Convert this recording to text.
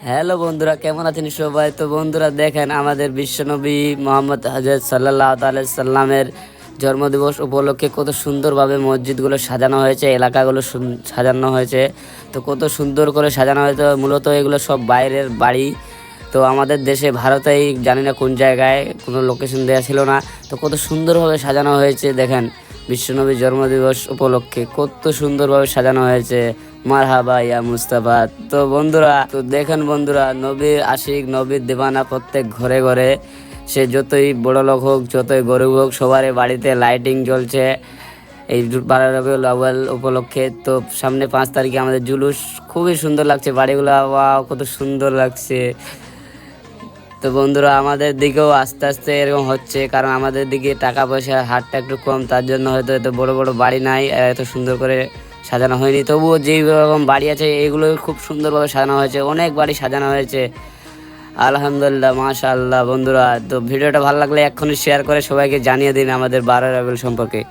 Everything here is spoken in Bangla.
হ্যালো বন্ধুরা, কেমন আছেন সবাই? তো বন্ধুরা দেখেন, আমাদের বিশ্বনবী মোহাম্মদ হযরত সাল্লাল্লাহু আলাইহি সাল্লামের জন্মদিবস উপলক্ষে কত সুন্দরভাবে মসজিদগুলো সাজানো হয়েছে, এলাকাগুলো সাজানো হয়েছে। তো কত সুন্দর করে সাজানো হয়েছে। মূলত এগুলো সব বাইরের বাড়ি। তো আমাদের দেশে ভারতেই জানি না কোন জায়গায় কোনো লোকেশন দেওয়া ছিল না। তো কত সুন্দরভাবে সাজানো হয়েছে দেখেন, বিশ্বনবীর জন্মদিবস উপলক্ষে কত সুন্দরভাবে সাজানো হয়েছে। মারহাবা ইয়া মুস্তাফা। তো বন্ধুরা, তো দেখেন বন্ধুরা, নবীর আশিক, নবীর দেবানা প্রত্যেক ঘরে ঘরে, সে যতই বড় লোক হোক, যতই গরিব হোক, সবারই বাড়িতে লাইটিং জ্বলছে এই 12 রবিউল আউয়াল উপলক্ষে। তো সামনে 5 তারিখে আমাদের জুলুস, খুবই সুন্দর লাগছে বাড়িগুলো। ওয়াও, কত সুন্দর লাগছে। তো বন্ধুরা, আমাদের দিকেও আস্তে আস্তে এরকম হচ্ছে, কারণ আমাদের দিকে টাকা পয়সার হারটা একটু কম, তার জন্য হয়তো এত বড় বড় বাড়ি নাই, এত সুন্দর করে সাজানো হয়নি। তবুও যেই রকম বাড়ি আছে এগুলো খুব সুন্দরভাবে সাজানো হয়েছে, অনেক বাড়ি সাজানো হয়েছে। আলহামদুলিল্লাহ, মাশাআল্লাহ। বন্ধুরা, তো ভিডিওটা ভালো লাগলে এক্ষুনি শেয়ার করে সবাইকে জানিয়ে দিন আমাদের 12 রবিউল সম্পর্কে।